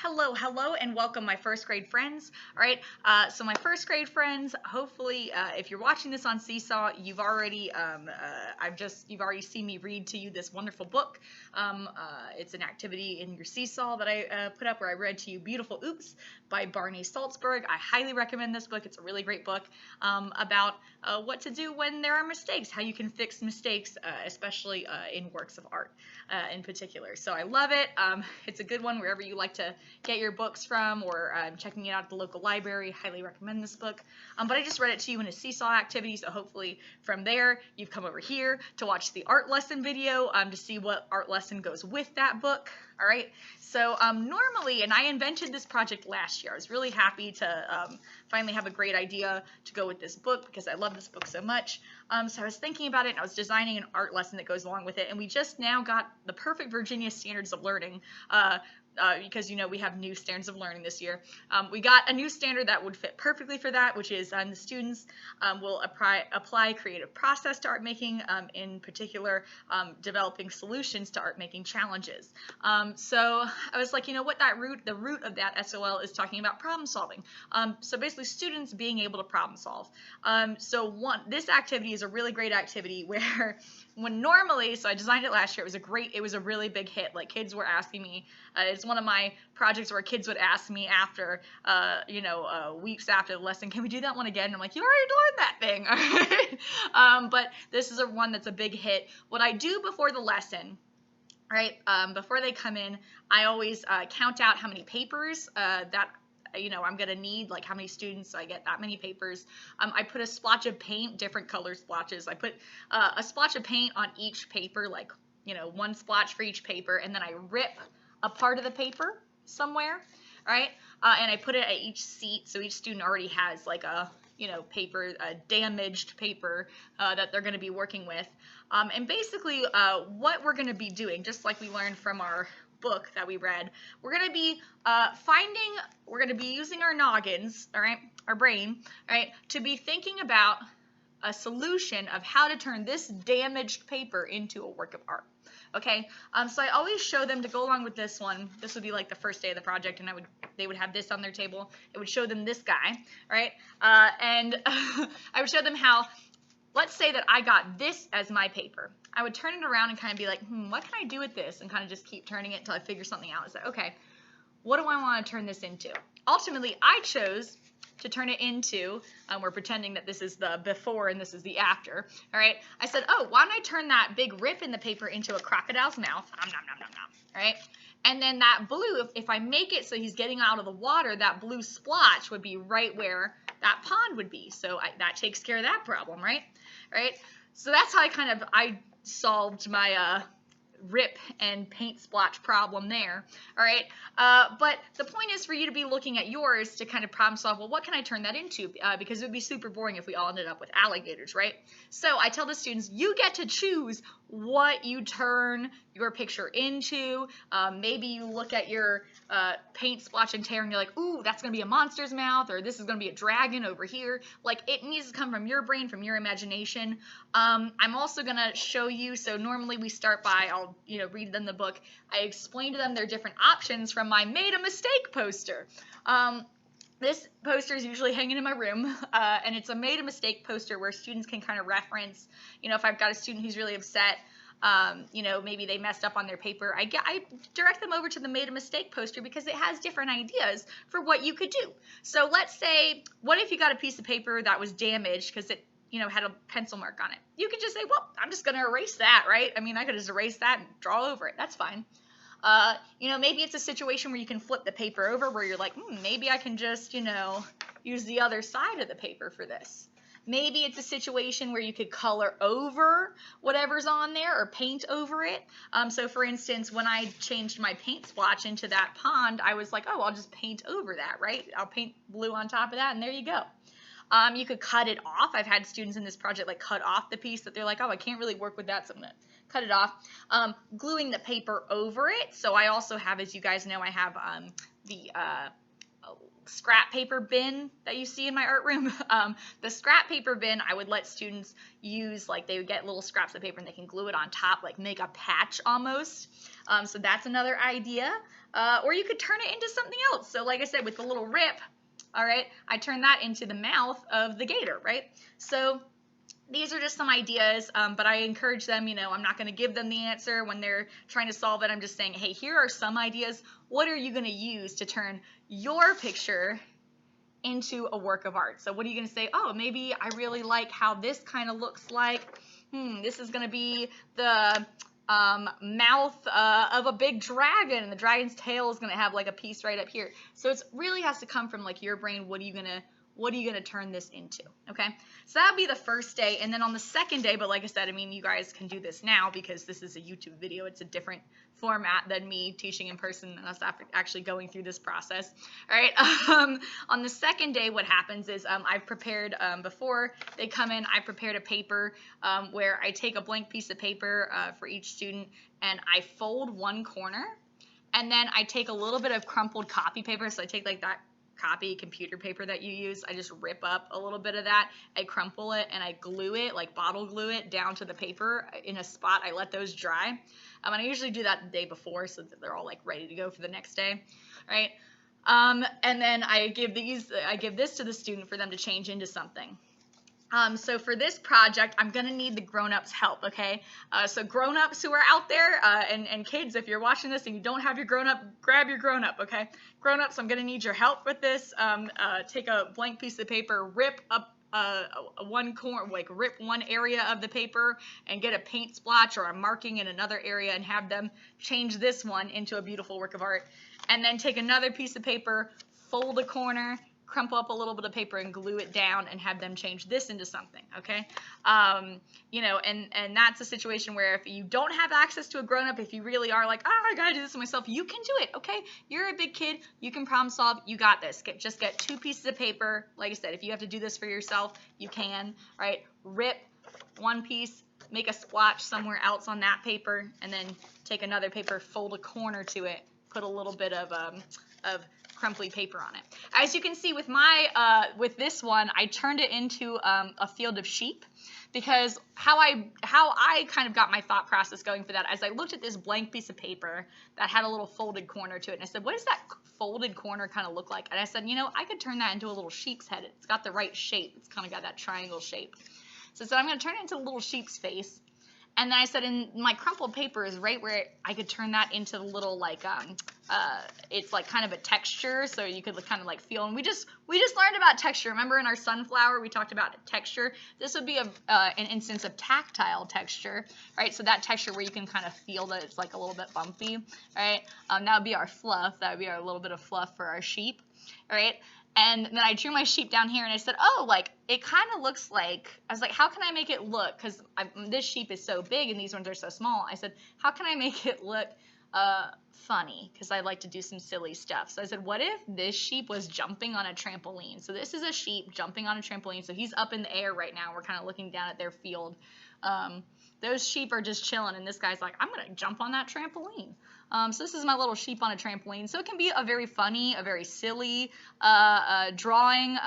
Hello, and welcome, my first grade friends. All right, so my first grade friends. Hopefully, if you're watching this on Seesaw, you've already seen me read to you this wonderful book. It's an activity in your Seesaw that I put up where I read to you "Beautiful Oops" by Barney Salzberg. I highly recommend this book. It's a really great book about what to do when there are mistakes, how you can fix mistakes, especially in works of art in particular. So I love it. It's a good one wherever you like to get your books from, or checking it out at the local library. Highly recommend this book. But I just read it to you in a Seesaw activity, so hopefully from there you've come over here to watch the art lesson video to see what art lesson goes with that book. All right, so normally, and I invented this project last year. I was really happy to finally have a great idea to go with this book because I love this book so much. So I was thinking about it, and I was designing an art lesson that goes along with it, and we just now got the perfect Virginia Standards of Learning. Because we have new standards of learning this year. We got a new standard that would fit perfectly for that, which is the students will apply creative process to art making, in particular developing solutions to art making challenges. So I was like, what the root of that SOL is talking about problem solving. So basically students being able to problem solve. This activity is a really great activity where when normally, so I designed it last year, it was a really big hit. Like kids were asking me, it's one of my projects where kids would ask me after, weeks after the lesson, can we do that one again? And I'm like, you already learned that thing. All right. But this is one that's a big hit. What I do before the lesson, right, before they come in, I always count out how many papers that I'm going to need, like how many students, so I get that many papers. I put a splotch of paint, different color splotches. I put a splotch of paint on each paper, like, one splotch for each paper, and then I rip a part of the paper somewhere, right? And I put it at each seat, so each student already has like a, paper, a damaged paper that they're going to be working with. And basically what we're going to be doing, just like we learned from our book that we read, we're going to be using our noggins, all right, our brain, all right, to be thinking about a solution of how to turn this damaged paper into a work of art. Okay, so I always show them, to go along with this one, this would be like the first day of the project, and they would have this on their table. It would show them this guy, right? And I would show them how, let's say that I got this as my paper. I would turn it around and kind of be like, what can I do with this? And kind of just keep turning it until I figure something out. It's like, okay, what do I want to turn this into? Ultimately, I chose to turn it into, we're pretending that this is the before and this is the after, all right? I said, why don't I turn that big rip in the paper into a crocodile's mouth, nom, nom, nom, nom, nom, all right? And then that blue, if I make it so he's getting out of the water, that blue splotch would be right where that pond would be. So that takes care of that problem, right? Right? So that's how I solved my rip and paint splotch problem there. All right. But the point is for you to be looking at yours to kind of problem solve, well, what can I turn that into? Because it would be super boring if we all ended up with alligators, right? So I tell the students, you get to choose what you turn your picture into. Maybe you look at your paint splotch and tear and you're like, ooh, that's going to be a monster's mouth, or this is going to be a dragon over here. Like, it needs to come from your brain, from your imagination. I'm also going to show you, so normally we start by, I'll read them the book. I explain to them their different options from my made a mistake poster. This poster is usually hanging in my room, and it's a made a mistake poster where students can kind of reference, if I've got a student who's really upset, maybe they messed up on their paper, I direct them over to the made a mistake poster because it has different ideas for what you could do. So let's say, what if you got a piece of paper that was damaged because it had a pencil mark on it? You could just say, well, I'm just going to erase that, right? I mean, I could just erase that and draw over it. That's fine. Maybe it's a situation where you can flip the paper over where you're like, maybe I can just, use the other side of the paper for this. Maybe it's a situation where you could color over whatever's on there or paint over it. So for instance, when I changed my paint splotch into that pond, I was like, I'll just paint over that, right? I'll paint blue on top of that, and there you go. You could cut it off. I've had students in this project cut off the piece that they're like, I can't really work with that, so I'm going to cut it off. Gluing the paper over it. So I also have, as you guys know, I have the scrap paper bin that you see in my art room. The scrap paper bin, I would let students use, like they would get little scraps of paper and they can glue it on top, like make a patch almost. So that's another idea. or you could turn it into something else. So like I said, with the little rip, all right, I turn that into the mouth of the gator, right? So these are just some ideas, but I encourage them, I'm not going to give them the answer when they're trying to solve it. I'm just saying, hey, here are some ideas. What are you going to use to turn your picture into a work of art? So what are you going to say? Oh, maybe I really like how this kind of looks like. This is going to be the mouth of a big dragon, and the dragon's tail is going to have like a piece right up here. So it really has to come from like your brain. What are you going to turn this into? Okay, so that would be the first day. And then on the second day, but like I said, I mean, you guys can do this now because this is a YouTube video. It's a different format than me teaching in person and us actually going through this process. All right, on the second day, what happens is I've prepared, before they come in, I prepared a paper where I take a blank piece of paper for each student, and I fold one corner, and then I take a little bit of crumpled copy paper. So I take like that copy computer paper that you use, I just rip up a little bit of that, I crumple it, and I glue it, like bottle glue it down to the paper in a spot. I let those dry, and I usually do that the day before so that they're all like ready to go for the next day, right? And then I give this to the student for them to change into something. So for this project, I'm going to need the grown-ups' help, okay? So grown-ups who are out there, and kids, if you're watching this and you don't have your grown-up, grab your grown-up, okay? Grown-ups, I'm going to need your help with this. Take a blank piece of paper, rip up one corner, like rip one area of the paper, and get a paint splotch or a marking in another area, and have them change this one into a beautiful work of art. And then take another piece of paper, fold a corner, crumple up a little bit of paper and glue it down, and have them change this into something, okay? And that's a situation where if you don't have access to a grown-up, if you really are like, oh, I gotta do this myself, you can do it, okay? You're a big kid, you can problem solve, you got this. Just get 2 pieces of paper. Like I said, if you have to do this for yourself, you can, right? Rip one piece, make a splotch somewhere else on that paper, and then take another paper, fold a corner to it, put a little bit of crumply paper on it. As you can see with with this one, I turned it into a field of sheep, because how I kind of got my thought process going for that, as I looked at this blank piece of paper that had a little folded corner to it, and I said, what does that folded corner kind of look like? And I said, I could turn that into a little sheep's head. It's got the right shape. It's kind of got that triangle shape. So I said, I'm going to turn it into a little sheep's face. And then I said, in my crumpled paper is right where I could turn that into the little, like, it's like kind of a texture, so you could kind of like feel. And we just learned about texture. Remember in our sunflower we talked about texture? This would be an instance of tactile texture, right? So that texture where you can kind of feel that it's like a little bit bumpy, right? That would be our fluff. That would be our little bit of fluff for our sheep, right? And then I drew my sheep down here, and I said, oh, like, it kind of looks like, I was like, how can I make it look? Because this sheep is so big and these ones are so small. I said, how can I make it look funny? Because I like to do some silly stuff. So I said, what if this sheep was jumping on a trampoline? So this is a sheep jumping on a trampoline. So he's up in the air right now. We're kind of looking down at their field. Those sheep are just chilling, and this guy's like, I'm going to jump on that trampoline. So this is my little sheep on a trampoline. So it can be a very funny, a very silly drawing.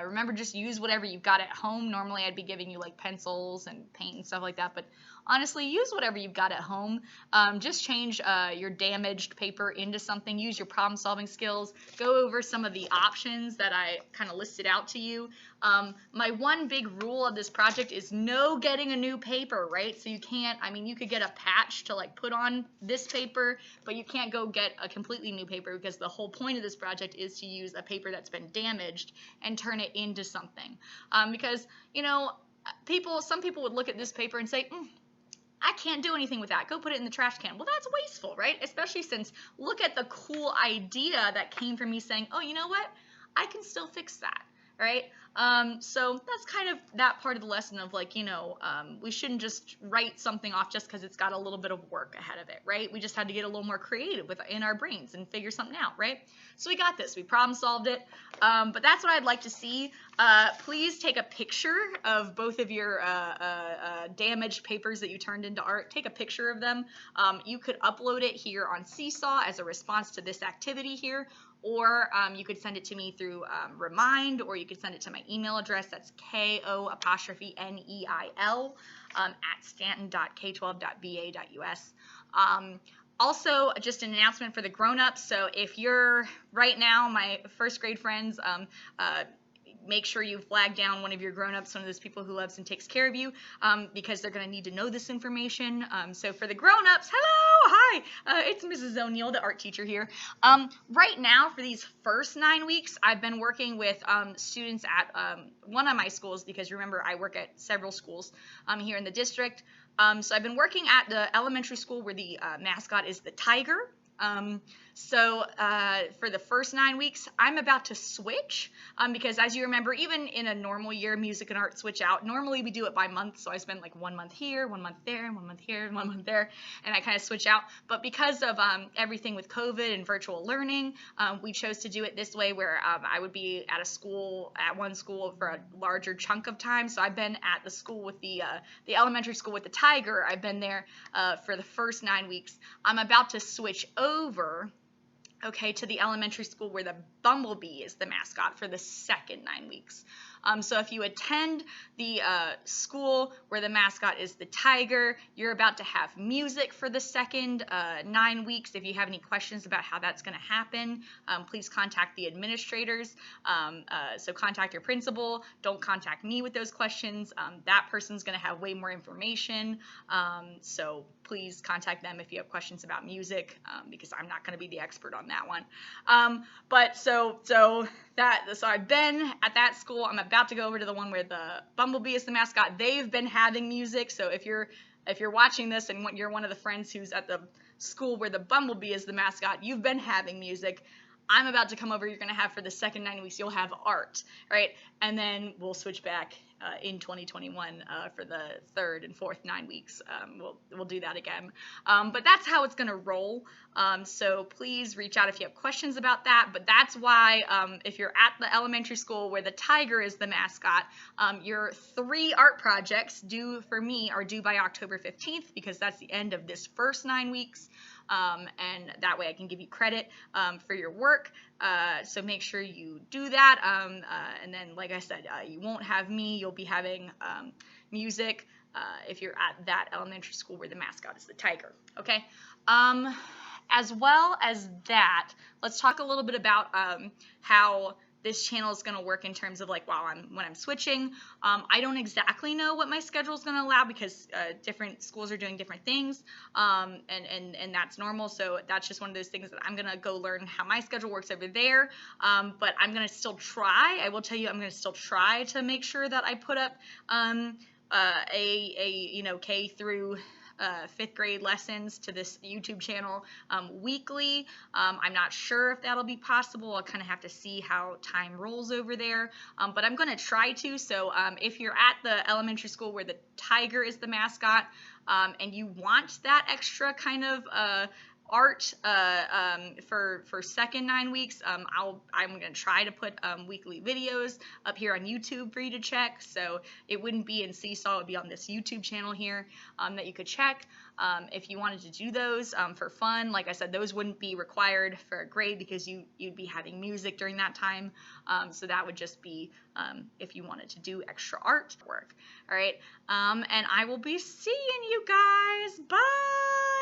Remember, just use whatever you've got at home. Normally I'd be giving you like pencils and paint and stuff like that, but honestly, use whatever you've got at home. Just change your damaged paper into something. Use your problem solving skills. Go over some of the options that I kind of listed out to you. My one big rule of this project is no getting a new paper, right? So you can't, I mean, you could get a patch to like put on this paper, but you can't go get a completely new paper, because the whole point of this project is to use a paper that's been damaged and turn it into something. Because, some people would look at this paper and say, I can't do anything with that. Go put it in the trash can. Well, that's wasteful, right? Especially since, look at the cool idea that came from me saying, oh, you know what? I can still fix that, right? So that's kind of that part of the lesson of like, we shouldn't just write something off just because it's got a little bit of work ahead of it, right? We just had to get a little more creative in our brains and figure something out, right? So we got this. We problem solved it. But that's what I'd like to see. Please take a picture of both of your damaged papers that you turned into art. Take a picture of them. You could upload it here on Seesaw as a response to this activity here, or you could send it to me through Remind, or you could send it to my email address. That's KO''NEIL @stanton.k12.va.us. Also, just an announcement for the grown-ups. So if you're right now, my first grade friends, make sure you flag down one of your grown-ups, one of those people who loves and takes care of you, because they're going to need to know this information. So for the grown-ups, hello, hi, it's Mrs. O'Neill, the art teacher here. Right now, for these first 9 weeks, I've been working with students at one of my schools, because remember, I work at several schools here in the district. So I've been working at the elementary school where the mascot is the tiger. So for the first 9 weeks, I'm about to switch because as you remember, even in a normal year, music and art switch out. Normally we do it by month, so I spend like 1 month here, 1 month there, 1 month here, and 1 month there, and I kind of switch out. But because of everything with COVID and virtual learning, we chose to do it this way where I would be at one school for a larger chunk of time. So I've been at the school with the elementary school with the tiger. I've been there for the first 9 weeks. I'm about to switch over, okay, to the elementary school where the bumblebee is the mascot for the second 9 weeks. So if you attend the school where the mascot is the tiger, you're about to have music for the second 9 weeks. If you have any questions about how that's going to happen, please contact the administrators. So contact your principal. Don't contact me with those questions. That person's going to have way more information. So please contact them if you have questions about music, because I'm not going to be the expert on that one. But so I've been at that school. I'm about to go over to the one where the bumblebee is the mascot. They've been having music. So if you're watching this and you're one of the friends who's at the school where the bumblebee is the mascot, you've been having music. I'm about to come over. You're going to have for the second 9 weeks, you'll have art, right? And then we'll switch back in 2021 for the third and fourth 9 weeks. We'll do that again. But that's how it's going to roll. So please reach out if you have questions about that. But that's why if you're at the elementary school where the tiger is the mascot, your 3 art projects due by October 15th, because that's the end of this first 9 weeks. And that way I can give you credit for your work. So make sure you do that. And then, like I said, you won't have me. You'll be having music if you're at that elementary school where the mascot is the tiger. Okay. As well as that, let's talk a little bit about how this channel is going to work in terms of like when I'm switching. I don't exactly know what my schedule is going to allow because different schools are doing different things, and that's normal. So that's just one of those things that I'm going to go learn how my schedule works over there. But I'm going to still try. I will tell you, I'm going to still try to make sure that I put up K through 5th grade lessons to this YouTube channel weekly. I'm not sure if that'll be possible. I'll kind of have to see how time rolls over there, but I'm going to try to. So if you're at the elementary school where the tiger is the mascot, and you want that extra kind of art for second 9 weeks, I'm going to try to put weekly videos up here on YouTube for you to check. So it wouldn't be in Seesaw, it would be on this YouTube channel here that you could check if you wanted to do those for fun. Like I said, those wouldn't be required for a grade because you'd be having music during that time. So that would just be if you wanted to do extra art work. All right. And I will be seeing you guys. Bye.